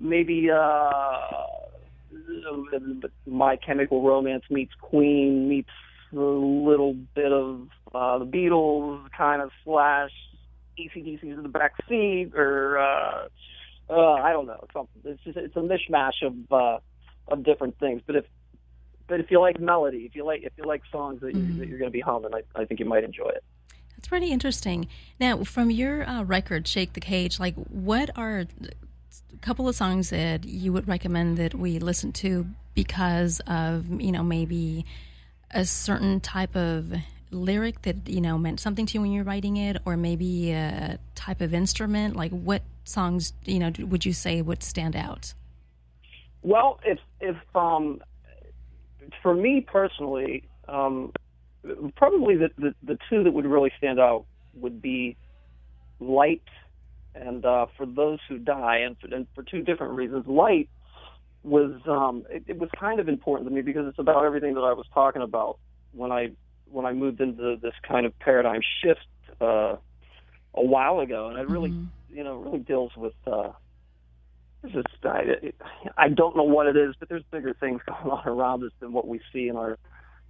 maybe My Chemical Romance meets Queen meets a little bit of the Beatles kind of slash AC/DC's in the back seat, or I don't know, something. It's a mishmash of different things. But if you like melody, if you like songs that you're going to be humming, I think you might enjoy it. That's pretty interesting. Now, from your record, Shake the Cage, like, what are a couple of songs that you would recommend that we listen to because of, maybe a certain type of lyric that, meant something to you when you were writing it, or maybe a type of instrument? Like, what songs, would you say would stand out? Well, if for me personally, probably the two that would really stand out would be Light and For Those Who Die, and for two different reasons. Light was it was kind of important to me because it's about everything that I was talking about when I moved into this kind of paradigm shift a while ago, and it really really deals with I don't know what it is, but there's bigger things going on around us than what we see around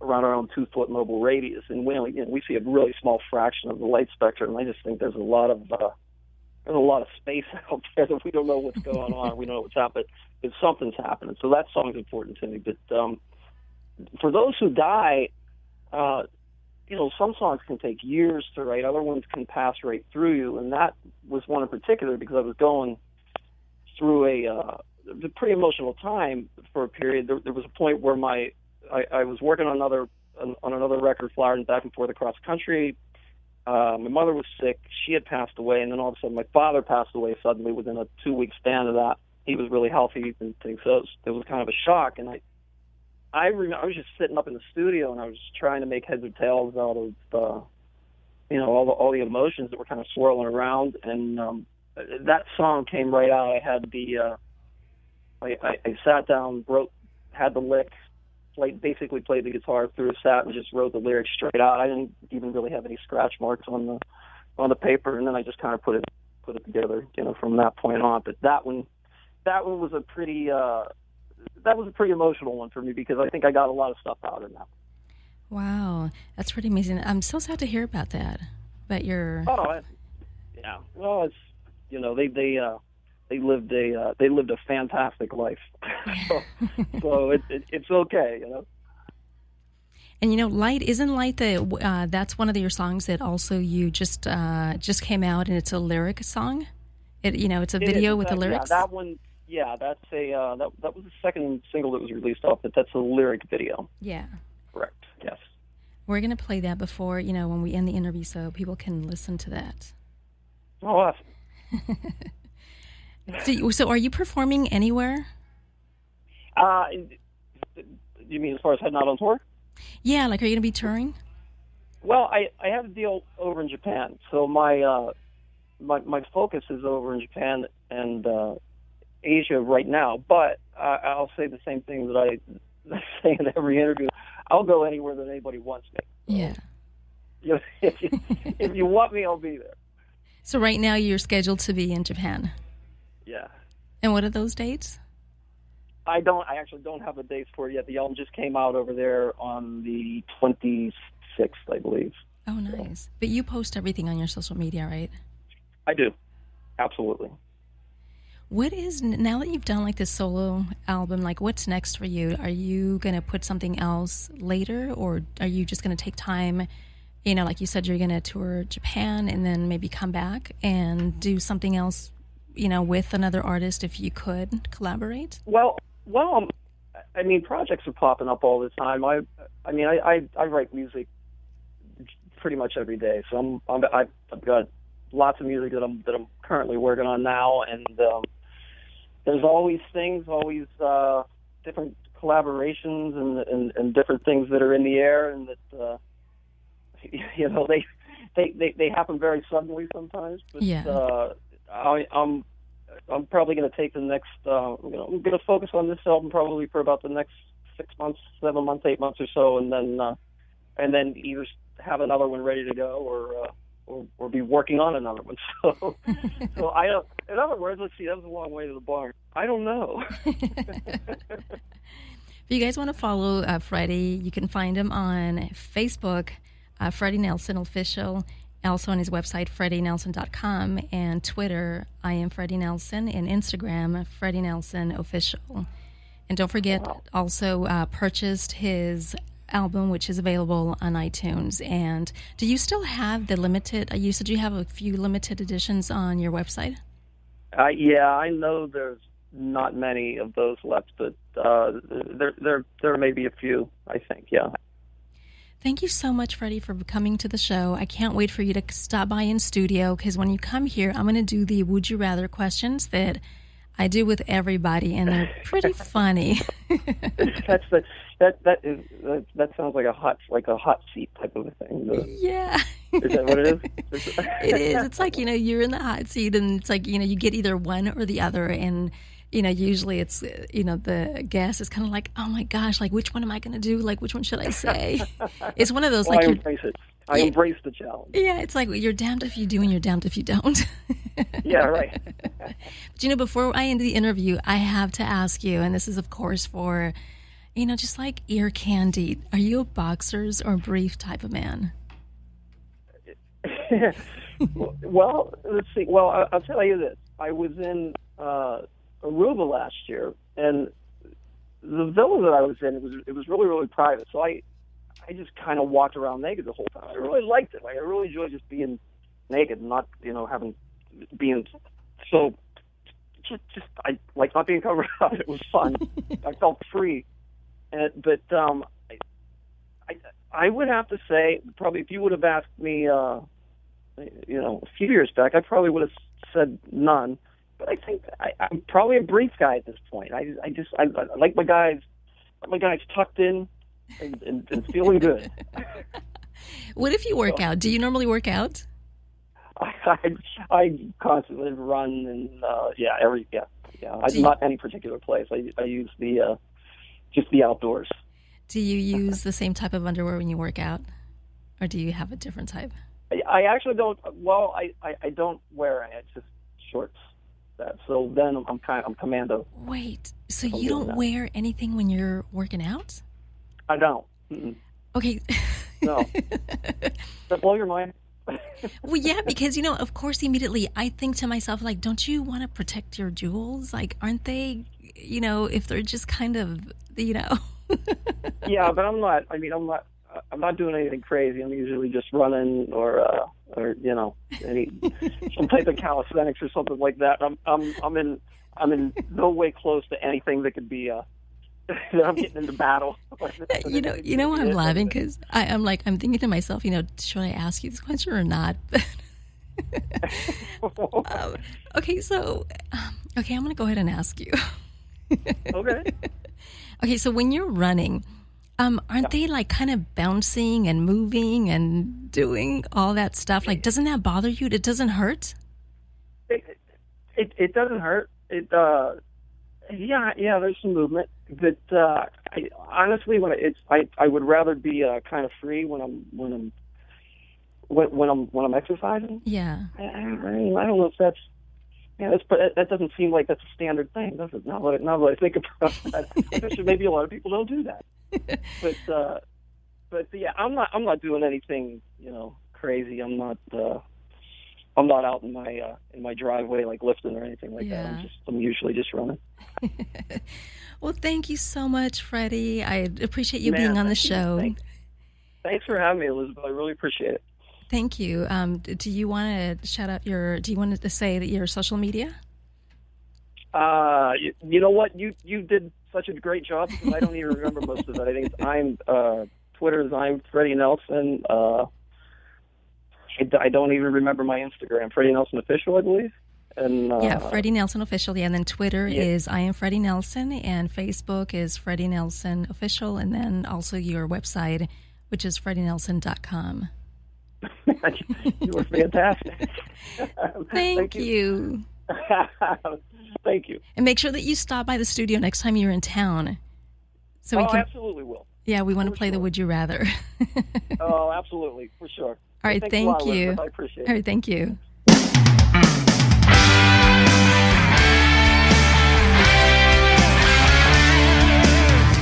our own 2-foot mobile radius, and we see a really small fraction of the light spectrum. And I just think there's a lot of space out there that we don't know what's going on. We don't know what's happening, but something's happening. So that song's important to me. But For Those Who Die, some songs can take years to write. Other ones can pass right through you, and that was one in particular because I was going through a pretty emotional time for a period. There was a point where I was working on another record, flying back and forth across the country. My mother was sick; she had passed away, and then all of a sudden, my father passed away suddenly within a 2-week span of that. He was really healthy and things, so it was kind of a shock. And I remember I was just sitting up in the studio, and I was trying to make heads or tails out of all the emotions that were kind of swirling around, and that song came right out. I had I sat down, had the lick, basically played the guitar through a sat and just wrote the lyrics straight out. I didn't even really have any scratch marks on the paper, and then I just kind of put it together, from that point on. But that one was a pretty emotional one for me because I think I got a lot of stuff out of that. Wow, that's pretty amazing. I'm so sad to hear about that. But you're yeah. Well, it's they lived a fantastic life, so it's okay, And Light, isn't Light that's one of your songs that also you just came out, and it's a lyric song. It's a video with the lyrics. Yeah, that one. Yeah, that's that was the second single that was released off, but that's a lyric video. Yeah. Correct. Yes. We're gonna play that before when we end the interview, so people can listen to that. Oh, awesome. So are you performing anywhere? You mean as far as heading out on tour? Yeah, like, are you going to be touring? Well, I have a deal over in Japan, so my focus is over in Japan and Asia right now. But I'll say the same thing that I say in every interview. I'll go anywhere that anybody wants me. Yeah. If you want me, I'll be there. So right now you're scheduled to be in Japan. Yeah. And what are those dates? I actually don't have a date for it yet. The album just came out over there on the 26th, I believe. Oh, nice. But you post everything on your social media, right? I do. Absolutely. Now that you've done like this solo album, like, what's next for you? Are you going to put something else later, or are you just going to take time? Like you said, you're going to tour Japan and then maybe come back and do something else, with another artist if you could collaborate? Well, projects are popping up all the time. I write music pretty much every day, so I've got lots of music that I'm currently working on now, and there's always different collaborations and different things that are in the air, and that they happen very suddenly sometimes. But yeah. I'm probably going to take the next. I'm going to focus on this album probably for about the next 6 months, 7 months, 8 months or so, and then either have another one ready to go or be working on another one. So, so I don't. In other words, let's see. That was a long way to the barn. I don't know. If you guys want to follow Freddie, you can find him on Facebook, Freddie Nelson Official, also on his website, FreddieNelson.com, and Twitter, I am Freddie Nelson, and Instagram, Freddie Nelson Official. And don't forget, also purchased his album, which is available on iTunes. And do you still have the limited, you said you have a few limited editions on your website? Yeah, I know there's not many of those left, but there may be a few, I think, yeah. Thank you so much, Freddie, for coming to the show. I can't wait for you to stop by in studio, because when you come here, I'm going to do the Would You Rather questions that I do with everybody, and they're pretty funny. That sounds like a hot seat type of a thing. Yeah. Is that what it is? It is. It's like, you're in the hot seat, and it's like, you get either one or the other, and usually it's, the guest is kind of like, oh my gosh, like, which one am I going to do? Like, which one should I say? It's one of those, well, like, I embrace it. I embrace the challenge. Yeah, it's like, you're damned if you do and you're damned if you don't. Yeah, right. But, before I end the interview, I have to ask you, and this is, of course, for, just like ear candy, are you a boxers or brief type of man? Well, let's see. Well, I'll tell you this. I was in Aruba last year, and the villa that I was in, it was really, really private. So I just kind of walked around naked the whole time. I really liked it. Like, I really enjoyed just being naked and not, being so. Just I like not being covered up. It was fun. I felt free, but I would have to say, probably, if you would have asked me, a few years back, I probably would have said none. But I think I'm probably a brief guy at this point. I like my guys tucked in and feeling good. What if you work out? Do you normally work out? I constantly run and I'm not any particular place. I use just the outdoors. Do you use the same type of underwear when you work out, or do you have a different type? I actually don't. Well, I don't wear any. It's just shorts. So then I'm commando. Wait, so you don't wear anything when you're working out? I don't. Mm-mm. Okay. No. Does that blow your mind? Well, yeah, because, of course, immediately I think to myself, like, don't you want to protect your jewels? Like, aren't they, if they're just kind of, Yeah, but I'm not. I mean, I'm not doing anything crazy. I'm usually just running or some type of calisthenics or something like that. I'm in no way close to anything that could be that I'm getting into battle. I'm laughing because I'm thinking to myself, should I ask you this question or not? Okay, so I'm going to go ahead and ask you. Okay. Okay, so when you're running, aren't they like kind of bouncing and moving and doing all that stuff? Like, doesn't that bother you? It doesn't hurt? It doesn't hurt. Yeah, there's some movement, but honestly, I would rather be kind of free when I'm exercising. Yeah. I don't know if that's. Yeah, that doesn't seem like that's a standard thing, does it? Now that I think about that, I guess maybe a lot of people don't do that. But yeah, I'm not doing anything crazy. I'm not out in my driveway like lifting or anything like that. I'm usually just running. Well, thank you so much, Freddie. I appreciate you being on the show. Thanks for having me, Elizabeth. I really appreciate it. Thank you. Do you want to shout out do you want to say that your social media? You know what? You did such a great job because I don't even remember most of it. I think Twitter is I'm Freddie Nelson. I don't even remember my Instagram. Freddie Nelson Official, I believe. And Freddie Nelson Official. Yeah, and then Twitter is I am Freddie Nelson, and Facebook is Freddie Nelson Official, and then also your website, which is FreddieNelson.com. You were fantastic. Thank you. Thank you. And make sure that you stop by the studio next time you're in town. So we can absolutely will. Yeah, we want to play the Would You Rather. Oh, absolutely, for sure. All right, Thanks a lot, thank you. Elizabeth. I appreciate it. All right, thank you.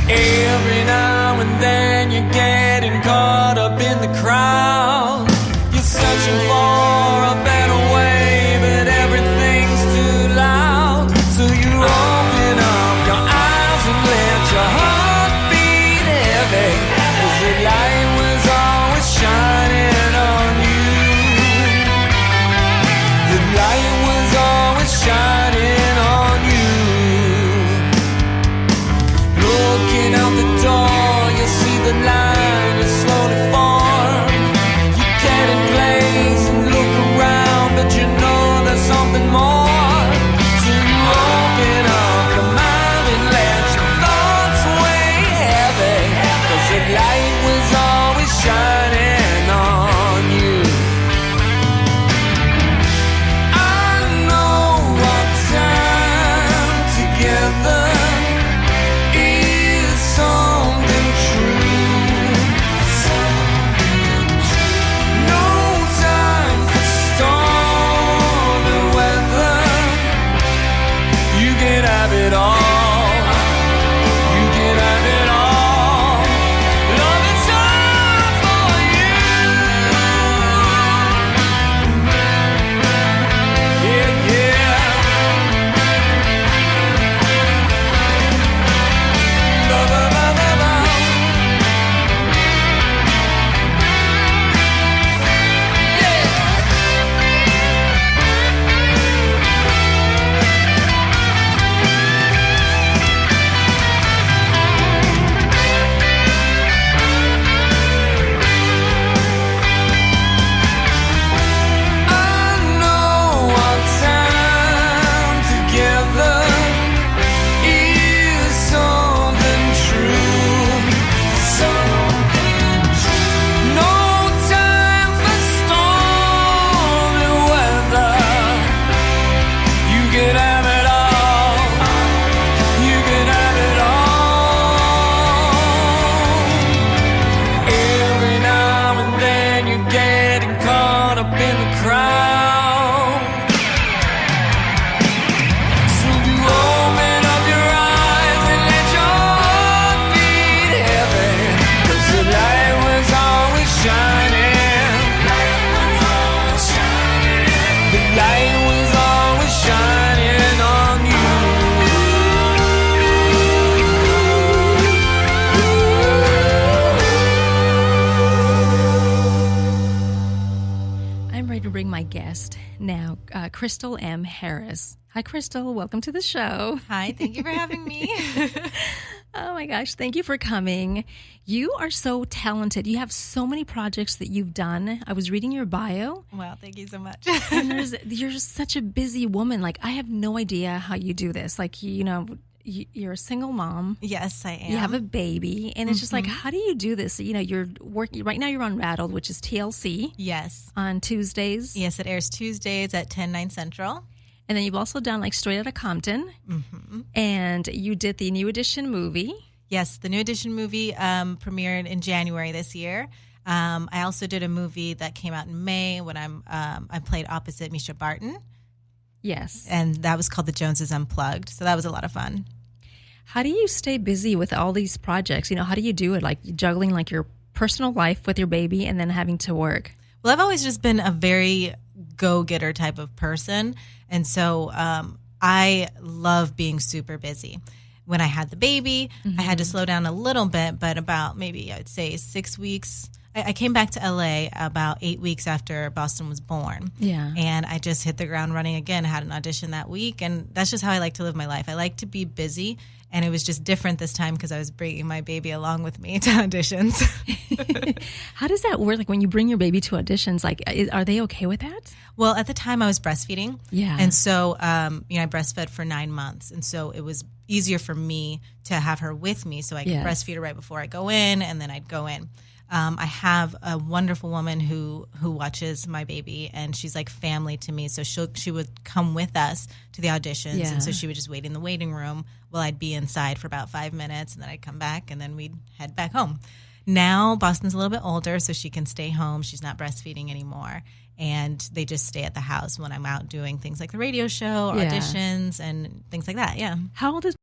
Every now and then you're getting caught up in the crowd. You're searching for a better way, but everything's too loud. So you open up your eyes and let your heart beat heavy, 'cause the light was always shining on you. The light was always shining on you. Looking out the door, you see the line is slowly formed. You get in place and look around, but you know there's something more. So you open up your mind and let your thoughts weigh heavy, 'cause the light was always shining on you. I know our time together is something true. No time for stormy weather. You can have it all. You can have it all. Love is all for you. Yeah, yeah. Ba, ba, ba, ba, ba. I know our time together is something true. No time for stormy weather. You can have it all. You can have it all. Every now and then you're getting caught up in the crowd. So you open up your eyes and let your heart beat heavy, 'cause the light was always shining. The light was always shining on you. I'm ready to bring my guest now, Krystal M. Harris. Hi, Krystal. Welcome to the show. Hi, thank you for having me. Oh my gosh, thank you for coming. You are so talented. You have so many projects that you've done. I was reading your bio, Wow, thank you so much. and you're such a busy woman. Like, I have no idea how you do this. Like, you're a single mom. Yes, I am. You have a baby, and it's just like, how do you do this? You're working right now. You're on Rattled, which is TLC Yes. on Tuesdays, Yes, it airs Tuesdays at 10/9 Central. and then you've also done like Straight Outta Compton, and you did the New Edition movie. Yes, the New Edition movie premiered in January this year. I also did a movie that came out in May when I played opposite Misha Barton, Yes. and that was called The Joneses Unplugged. So that was a lot of fun. How do you stay busy with all these projects? How do you do it? Like juggling like your personal life with your baby and then having to work. Well, I've always just been a very go-getter type of person. And so I love being super busy. When I had the baby, I had to slow down a little bit, but about maybe I'd say 6 weeks. I came back to LA about 8 weeks after Boston was born. Yeah. And I just hit the ground running again. I had an audition that week. And that's just how I like to live my life. I like to be busy. And it was just different this time because I was bringing my baby along with me to auditions. How does that work? Like when you bring your baby to auditions, like are they okay with that? Well, at the time I was breastfeeding. Yeah. And so, I breastfed for 9 months. And so it was easier for me to have her with me so I could Yes. breastfeed her right before I go in, and then I'd go in. I have a wonderful woman who watches my baby, and she's like family to me. So she would come with us to the auditions, Yeah. and so she would just wait in the waiting room while I'd be inside for about 5 minutes, and then I'd come back, and then we'd head back home. Now Boston's a little bit older, so she can stay home. She's not breastfeeding anymore. And they just stay at the house when I'm out doing things like the radio show, Yeah. auditions, and things like that. Yeah. How old is